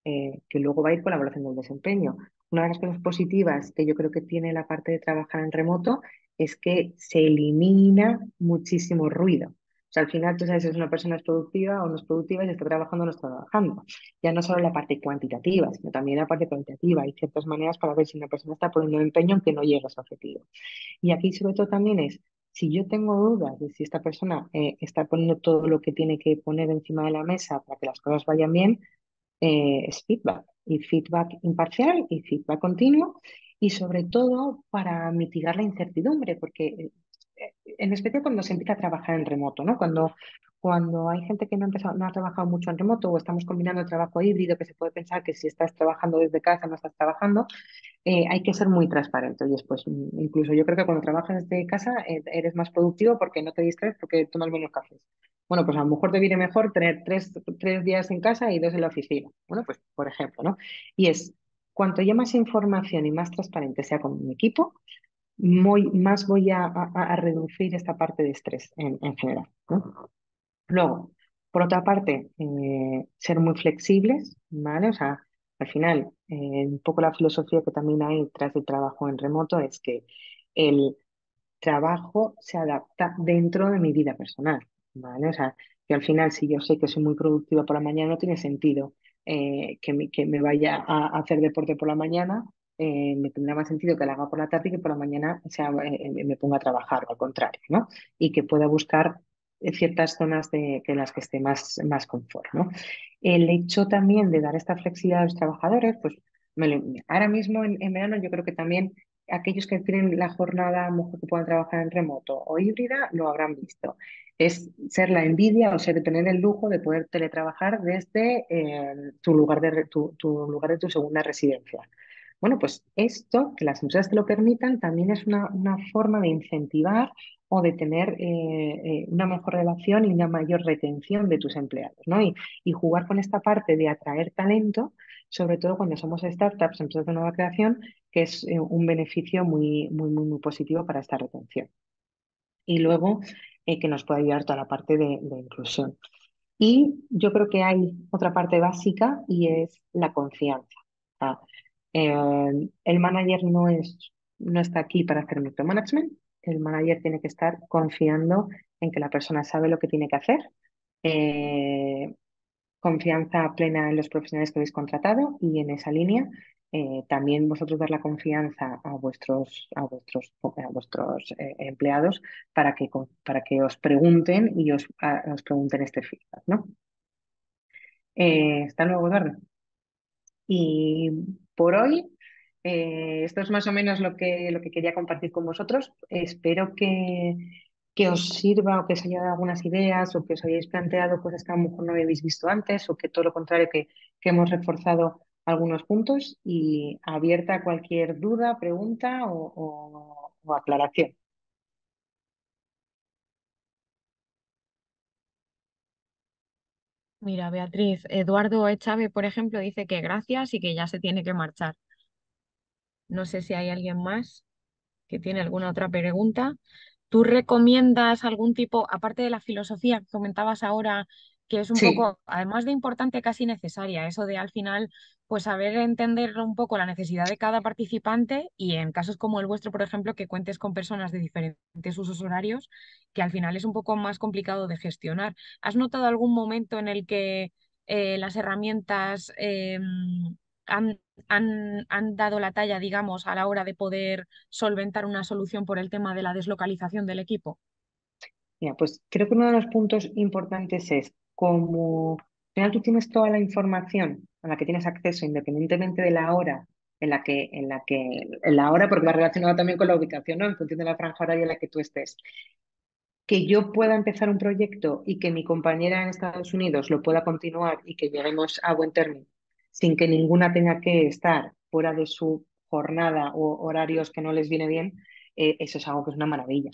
S2: que luego va a ir con la evaluación del desempeño. Una de las cosas positivas que yo creo que tiene la parte de trabajar en remoto es que se elimina muchísimo ruido. O sea, al final tú sabes si es una persona es productiva o no es productiva, si está trabajando o no está trabajando. Ya no solo la parte cuantitativa, sino también la parte cualitativa. Hay ciertas maneras para ver si una persona está poniendo empeño en que no llega a su objetivo. Y aquí sobre todo también es, si yo tengo dudas de si esta persona está poniendo todo lo que tiene que poner encima de la mesa para que las cosas vayan bien, es feedback. Y feedback imparcial y feedback continuo. Y sobre todo para mitigar la incertidumbre, porque en especial cuando se empieza a trabajar en remoto, ¿no? Cuando hay gente que no ha trabajado mucho en remoto o estamos combinando trabajo híbrido, que se puede pensar que si estás trabajando desde casa no estás trabajando, hay que ser muy transparente. Y después, incluso yo creo que cuando trabajas desde casa eres más productivo porque no te distraes, porque tomas menos cafés. Bueno, pues a lo mejor te viene mejor tener tres días en casa y dos en la oficina. Bueno, pues por ejemplo, ¿no? Y es, cuanto ya más información y más transparente sea con mi equipo, más voy a reducir esta parte de estrés en general, ¿no? Luego, por otra parte, ser muy flexibles, ¿vale? O sea, al final, un poco la filosofía que también hay detrás del trabajo en remoto es que el trabajo se adapta dentro de mi vida personal, ¿vale? O sea, que al final, si yo sé que soy muy productiva por la mañana, no tiene sentido que me vaya a hacer deporte por la mañana, me tendrá más sentido que la haga por la tarde y que por la mañana, o sea, me ponga a trabajar, o al contrario, ¿no? Y que pueda buscar ciertas zonas que en las que esté más confort, ¿no? El hecho también de dar esta flexibilidad a los trabajadores, pues ahora mismo en verano yo creo que también aquellos que tienen la jornada, a lo mejor que puedan trabajar en remoto o híbrida, lo habrán visto. Es ser la envidia, o sea, de tener el lujo de poder teletrabajar desde tu lugar de tu segunda residencia. Bueno, pues esto, que las empresas te lo permitan, también es una forma de incentivar o de tener una mejor relación y una mayor retención de tus empleados, ¿no? Y jugar con esta parte de atraer talento, sobre todo cuando somos startups, empresas de nueva creación, que es un beneficio muy positivo para esta retención. Y luego, que nos puede ayudar toda la parte de inclusión. Y yo creo que hay otra parte básica y es la confianza. Ah, el manager no está aquí para hacer micromanagement. El manager tiene que estar confiando en que la persona sabe lo que tiene que hacer, eh, confianza plena en los profesionales que habéis contratado y en esa línea también vosotros dar la confianza a vuestros empleados para que os pregunten y os pregunten este feedback, ¿no? Hasta luego, Eduardo. Y por hoy, esto es más o menos lo que quería compartir con vosotros. Espero que os sirva o que os haya dado algunas ideas o que os hayáis planteado cosas que a lo mejor no habéis visto antes o que todo lo contrario, que hemos reforzado algunos puntos y abierta a cualquier duda, pregunta o aclaración.
S1: Mira, Beatriz, Eduardo Echave, por ejemplo, dice que gracias y que ya se tiene que marchar. No sé si hay alguien más que tiene alguna otra pregunta. ¿Tú recomiendas algún tipo, aparte de la filosofía que comentabas ahora, que es un
S2: Sí,
S1: poco, además de importante, casi necesaria, eso de al final, pues saber entender un poco la necesidad de cada participante y en casos como el vuestro, por ejemplo, que cuentes con personas de diferentes usos horarios, que al final es un poco más complicado de gestionar? ¿Has notado algún momento en el que las herramientas han dado la talla, digamos, a la hora de poder solventar una solución por el tema de la deslocalización del equipo?
S2: mira, pues creo que uno de los puntos importantes es como al final tú tienes toda la información a la que tienes acceso, independientemente de la hora en la hora, porque va relacionado también con la ubicación, ¿no? En función de la franja horaria en la que tú estés. Que yo pueda empezar un proyecto y que mi compañera en Estados Unidos lo pueda continuar y que lleguemos a buen término, sin que ninguna tenga que estar fuera de su jornada o horarios que no les viene bien, eso es algo que es una maravilla.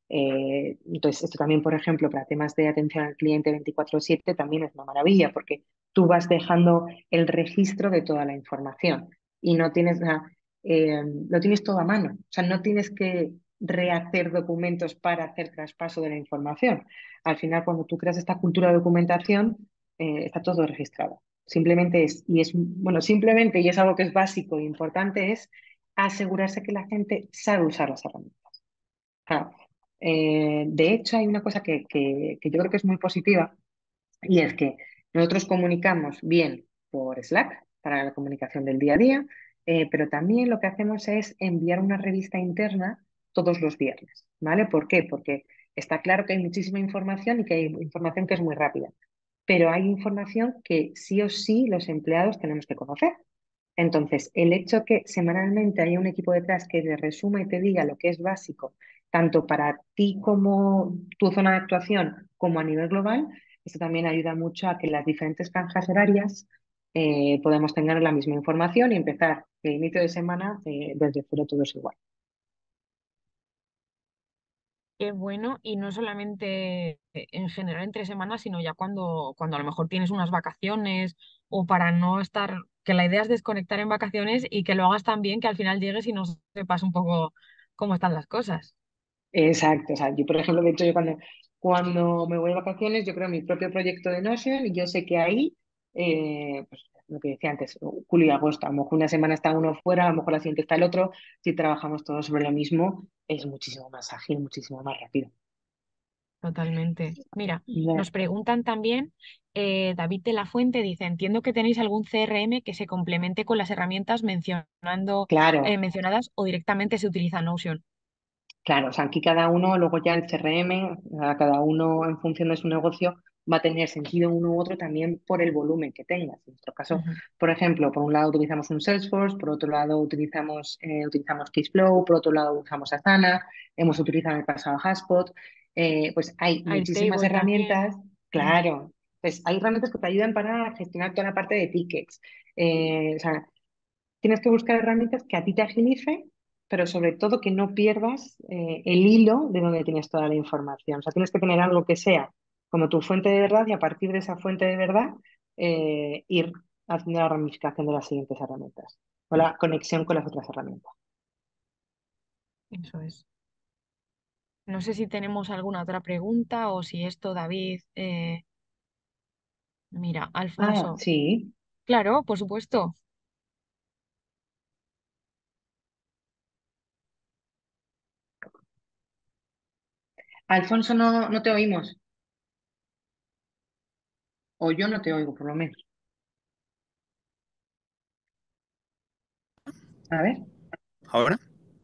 S2: Entonces, esto también, por ejemplo, para temas de atención al cliente 24/7 también es una maravilla, porque tú vas dejando el registro de toda la información y no tienes nada, lo tienes todo a mano. O sea, no tienes que rehacer documentos para hacer traspaso de la información. Al final, cuando tú creas esta cultura de documentación, está todo registrado. Simplemente, y es algo que es básico e importante, es asegurarse que la gente sabe usar las herramientas. Claro. De hecho, hay una cosa que yo creo que es muy positiva y es que nosotros comunicamos bien por Slack para la comunicación del día a día, pero también lo que hacemos es enviar una revista interna todos los viernes, ¿vale? ¿Por qué? Porque está claro que hay muchísima información y que hay información que es muy rápida, pero hay información que sí o sí los empleados tenemos que conocer. Entonces, el hecho que semanalmente haya un equipo detrás que te resuma y te diga lo que es básico tanto para ti como tu zona de actuación como a nivel global. Esto también ayuda mucho a que las diferentes franjas horarias podamos tener la misma información y empezar el inicio de semana desde cero todos igual.
S1: Qué bueno, y no solamente en general entre semanas, sino ya cuando a lo mejor tienes unas vacaciones o para no estar, que la idea es desconectar en vacaciones y que lo hagas tan bien que al final llegues y no sepas un poco cómo están las cosas.
S2: Exacto, o sea, yo por ejemplo, de hecho, yo cuando me voy de vacaciones, yo creo mi propio proyecto de Notion y yo sé que ahí, pues lo que decía antes, julio y agosto, a lo mejor una semana está uno fuera, a lo mejor la siguiente está el otro, si trabajamos todos sobre lo mismo, es muchísimo más ágil, muchísimo más rápido.
S1: Totalmente. Mira,
S2: Ya.
S1: nos preguntan también, David de la Fuente dice, entiendo que tenéis algún CRM que se complemente con las herramientas
S2: Claro.
S1: mencionadas o directamente se utiliza Notion.
S2: Claro, o sea, aquí cada uno, luego ya el CRM, a cada uno en función de su negocio va a tener sentido uno u otro también por el volumen que tengas. En nuestro caso,
S1: Ujú.
S2: por ejemplo, por un lado utilizamos un Salesforce, por otro lado utilizamos Cashflow, por otro lado usamos Asana, hemos utilizado en el pasado HubSpot. Pues hay muchísimas
S1: Airtable también.
S2: herramientas,
S1: Ujú.
S2: claro, pues hay herramientas que te ayudan para gestionar toda la parte de tickets. O sea, tienes que buscar herramientas que a ti te agilicen, pero sobre todo que no pierdas el hilo de donde tienes toda la información. O sea, tienes que tener algo que sea como tu fuente de verdad y a partir de esa fuente de verdad ir haciendo la ramificación de las siguientes herramientas o la conexión con las otras herramientas.
S1: Eso es. No sé si tenemos alguna otra pregunta o si esto, David. Mira,
S2: Ah,
S1: Alfonso.
S2: sí.
S1: Claro, por supuesto.
S2: Alfonso, no te oímos, o yo no te oigo, por lo menos. A ver.
S3: ¿Ahora?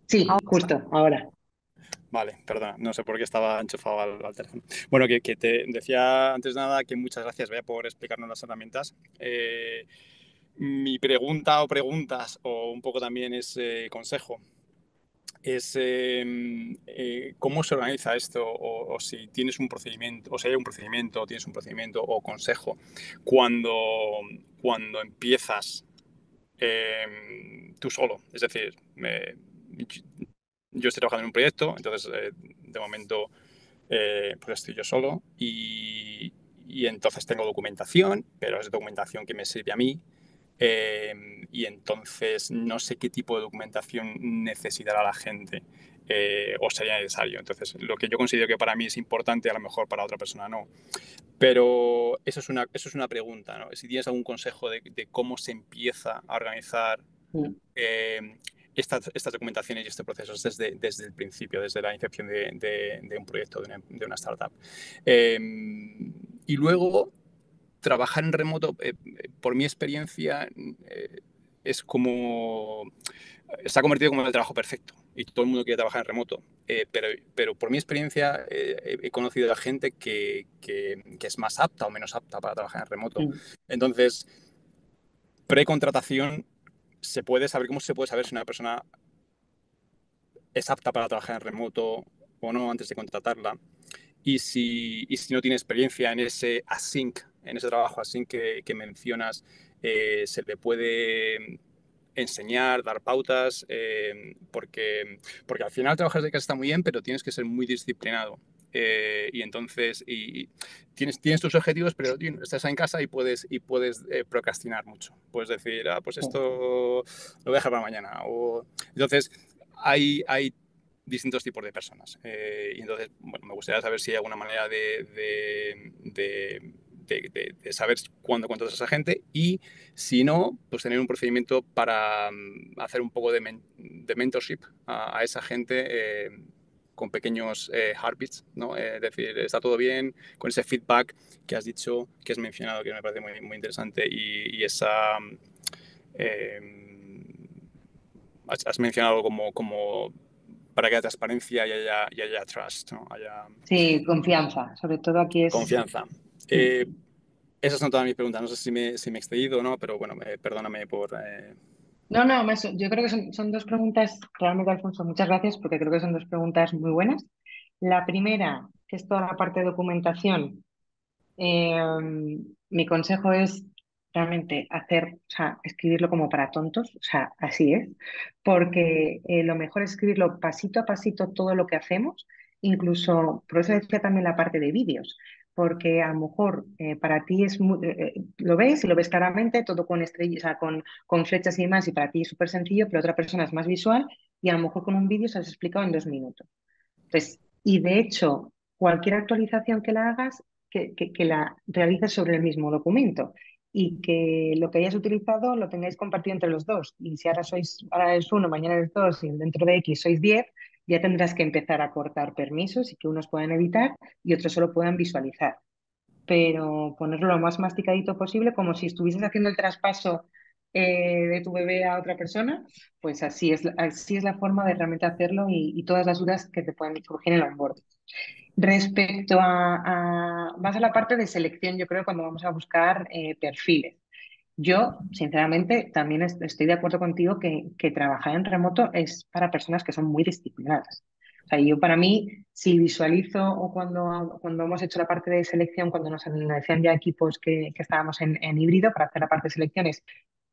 S2: Sí,
S1: Ahora está.
S2: justo, ahora.
S3: Vale, perdona, no sé por qué estaba enchufado al teléfono. Bueno, que te decía antes de nada que muchas gracias, Bea, por explicarnos las herramientas. Mi pregunta o preguntas, o un poco también es consejo, es cómo se organiza esto, o si tienes un procedimiento, o si hay un procedimiento, tienes un procedimiento o consejo cuando, cuando empiezas tú solo. Es decir, yo estoy trabajando en un proyecto, entonces de momento pues estoy yo solo y entonces tengo documentación, pero es documentación que me sirve a mí. Y entonces no sé qué tipo de documentación necesitará la gente o sería necesario. Entonces, lo que yo considero que para mí es importante, a lo mejor para otra persona no. Pero eso es una pregunta, ¿no? Si tienes algún consejo de cómo se empieza a organizar
S2: Mm.
S3: eh, estas documentaciones y este proceso desde el principio, desde la incepción de un proyecto, de una startup. Eh, y luego, trabajar en remoto, por mi experiencia, es como... Está convertido como en el trabajo perfecto y todo el mundo quiere trabajar en remoto. Pero por mi experiencia he conocido a gente que es más apta o menos apta para trabajar en remoto.
S2: Mm.
S3: Entonces, precontratación, ¿cómo se puede saber si una persona es apta para trabajar en remoto o no antes de contratarla? Y si no tiene experiencia en ese async, en ese trabajo async que mencionas, se le puede enseñar, dar pautas, porque al final trabajar de casa está muy bien, pero tienes que ser muy disciplinado. Y entonces tienes tus objetivos, pero estás en casa y puedes procrastinar mucho. Puedes decir, pues
S2: Sí.
S3: esto lo voy a dejar para mañana. Entonces, hay distintos tipos de personas. Y entonces, bueno, me gustaría saber si hay alguna manera de saber cuándo contratas a esa gente y si no, pues tener un procedimiento para hacer un poco de mentorship a esa gente con pequeños heartbeats, ¿no? Es decir, está todo bien con ese feedback que has dicho, que has mencionado, que me parece muy, muy interesante y esa... eh, has mencionado como para que haya transparencia y haya trust, ¿no? Haya
S2: Sí, confianza. Sobre todo aquí es.
S3: confianza.
S2: Mm.
S3: Esas son todas mis preguntas. No sé si me he excedido o no, pero bueno, perdóname por...
S2: No, no, yo creo que son dos preguntas, realmente, Alfonso, muchas gracias, porque creo que son dos preguntas muy buenas. La primera, que es toda la parte de documentación, eh, mi consejo es realmente o sea, escribirlo como para tontos, o sea, así es, porque lo mejor es escribirlo pasito a pasito todo lo que hacemos, incluso, por eso decía también la parte de vídeos, porque a lo mejor para ti lo ves y lo ves claramente, todo con estrellas, o sea, con flechas y demás, y para ti es súper sencillo, pero otra persona es más visual y a lo mejor con un vídeo se has explicado en 2 minutos. Entonces, y de hecho, cualquier actualización que la hagas, que la realices sobre el mismo documento y que lo que hayas utilizado lo tengáis compartido entre los dos. Y si ahora es uno, mañana es dos y dentro de X sois 10, ya tendrás que empezar a cortar permisos y que unos puedan editar y otros solo puedan visualizar, pero ponerlo lo más masticadito posible, como si estuvieses haciendo el traspaso de tu bebé a otra persona, pues así es la forma de realmente hacerlo y todas las dudas que te pueden surgir en el onboarding. Respecto vas a la parte de selección, yo creo, cuando vamos a buscar perfiles. Yo, sinceramente, también estoy de acuerdo contigo que trabajar en remoto es para personas que son muy disciplinadas. O sea, yo para mí, si visualizo o cuando hemos hecho la parte de selección, cuando nos decían ya equipos que estábamos en híbrido para hacer la parte de selecciones,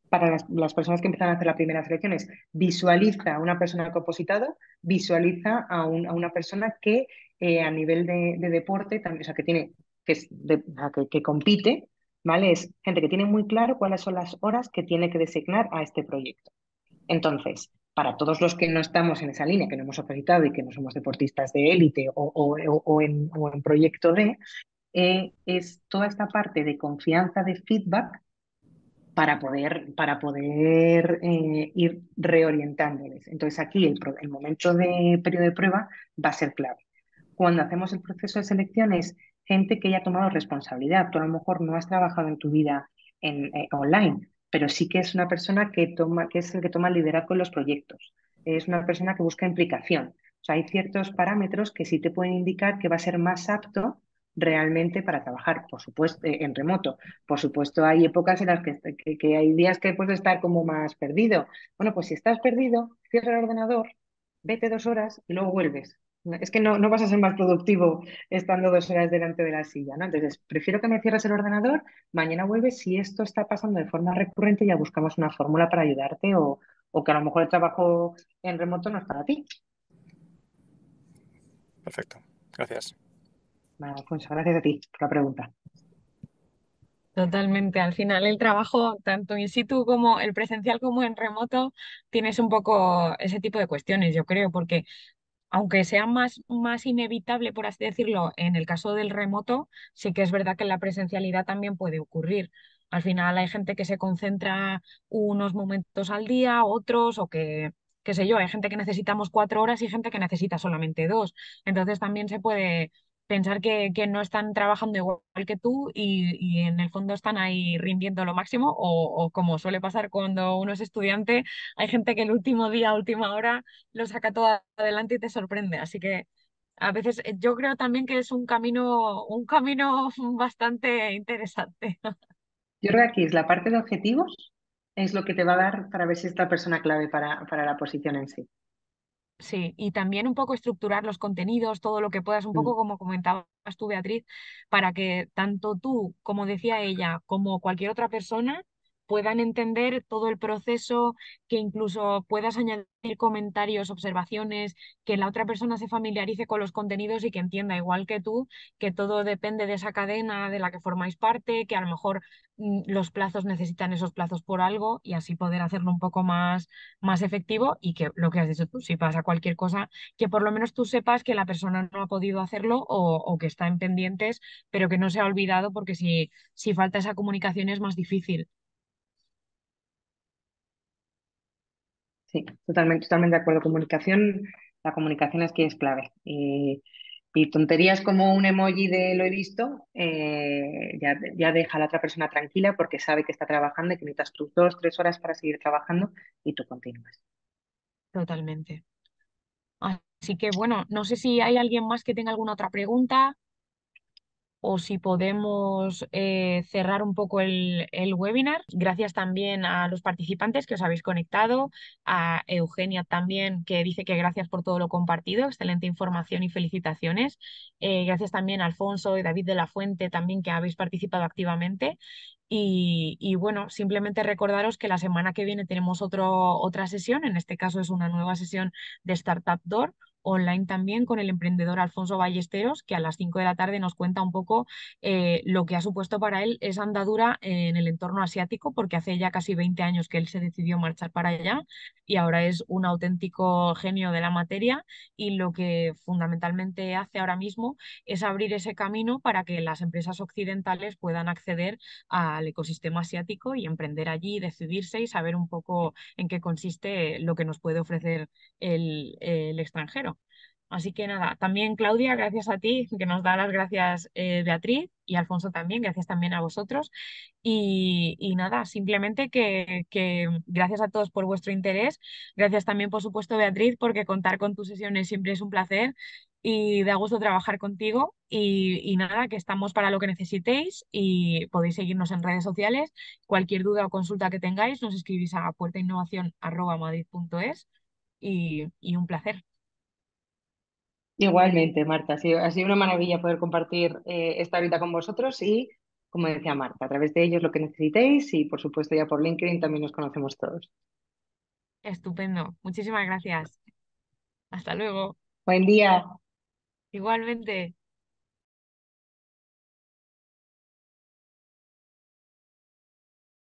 S2: para las personas que empiezan a hacer la primera selección es visualiza a una persona que ha opositado, visualiza a una persona que a nivel de deporte, también, o sea, que tiene, o sea, que compite, ¿vale? Es gente que tiene muy claro cuáles son las horas que tiene que designar a este proyecto. Entonces, para todos los que no estamos en esa línea, que no hemos opositado y que no somos deportistas de élite o en proyecto es toda esta parte de confianza, de feedback para poder ir reorientándoles. Entonces, aquí el momento de periodo de prueba va a ser clave. Cuando hacemos el proceso de selección es gente que ya ha tomado responsabilidad. Tú a lo mejor no has trabajado en tu vida online, pero sí que es una persona que es el que toma el liderazgo en los proyectos. Es una persona que busca implicación. O sea, hay ciertos parámetros que sí te pueden indicar que va a ser más apto realmente para trabajar, por supuesto, en remoto. Por supuesto, hay épocas en las que hay días que puedes estar como más perdido. Bueno, pues si estás perdido, cierra el ordenador, vete 2 horas y luego vuelves. Es que no vas a ser más productivo estando 2 horas delante de la silla, ¿no? Entonces, prefiero que me cierres el ordenador, mañana vuelves. Si esto está pasando de forma recurrente, ya buscamos una fórmula para ayudarte o que a lo mejor el trabajo en remoto no es para ti.
S3: Perfecto. Gracias.
S2: Bueno, Alfonso, gracias a ti por la pregunta.
S1: Totalmente. Al final el trabajo, tanto in situ como el presencial como en remoto, tienes un poco ese tipo de cuestiones, yo creo, porque aunque sea más inevitable, por así decirlo, en el caso del remoto, sí que es verdad que en la presencialidad también puede ocurrir. Al final hay gente que se concentra unos momentos al día, otros, o que, qué sé yo, hay gente que necesitamos 4 horas y gente que necesita solamente dos. Entonces también se puede pensar que no están trabajando igual que tú y en el fondo están ahí rindiendo lo máximo, o como suele pasar cuando uno es estudiante, hay gente que el último día, última hora, lo saca todo adelante y te sorprende. Así que a veces yo creo también que es un camino bastante interesante.
S2: Yo creo que aquí es la parte de objetivos, es lo que te va a dar para ver si es la persona clave para la posición en sí.
S1: Sí, y también un poco estructurar los contenidos, todo lo que puedas, un
S2: Mm.
S1: poco como comentabas tú, Beatriz, para que tanto tú, como decía ella, como cualquier otra persona puedan entender todo el proceso, que incluso puedas añadir comentarios, observaciones, que la otra persona se familiarice con los contenidos y que entienda, igual que tú, que todo depende de esa cadena de la que formáis parte, que a lo mejor los plazos necesitan esos plazos por algo y así poder hacerlo un poco más efectivo y que lo que has dicho tú, si pasa cualquier cosa, que por lo menos tú sepas que la persona no ha podido hacerlo o que está en pendientes, pero que no se ha olvidado porque si falta esa comunicación es más difícil.
S2: Sí, totalmente, totalmente de acuerdo. La comunicación es que es clave. Y tonterías como un emoji de lo he visto, ya deja a la otra persona tranquila porque sabe que está trabajando y que necesitas tus 2, 3 horas para seguir trabajando y tú continúas.
S1: Totalmente. Así que bueno, no sé si hay alguien más que tenga alguna otra pregunta. o si podemos cerrar un poco el webinar. Gracias también a los participantes que os habéis conectado, a Eugenia también, que dice que gracias por todo lo compartido, excelente información y felicitaciones. Gracias también a Alfonso y David de la Fuente también que habéis participado activamente. Y bueno, simplemente recordaros que la semana que viene tenemos otra sesión, en este caso es una nueva sesión de Startup Door online también con el emprendedor Alfonso Ballesteros, que a las 5 de la tarde nos cuenta un poco lo que ha supuesto para él esa andadura en el entorno asiático, porque hace ya casi 20 años que él se decidió marchar para allá y ahora es un auténtico genio de la materia y lo que fundamentalmente hace ahora mismo es abrir ese camino para que las empresas occidentales puedan acceder al ecosistema asiático y emprender allí, decidirse y saber un poco en qué consiste lo que nos puede ofrecer el extranjero. Así que nada, también Claudia, gracias a ti, que nos da las gracias Beatriz y Alfonso también, gracias también a vosotros. Y nada, simplemente que gracias a todos por vuestro interés, gracias también por supuesto Beatriz, porque contar con tus sesiones siempre es un placer y da gusto trabajar contigo y nada, que estamos para lo que necesitéis y podéis seguirnos en redes sociales. Cualquier duda o consulta que tengáis, nos escribís a puertainnovación@madrid.es y un placer.
S2: Igualmente, Marta, ha sido una maravilla poder compartir esta horita con vosotros y, como decía Marta, a través de ellos lo que necesitéis y, por supuesto, ya por LinkedIn también nos conocemos todos.
S1: Estupendo. Muchísimas gracias. Hasta luego.
S2: Buen día.
S1: Igualmente.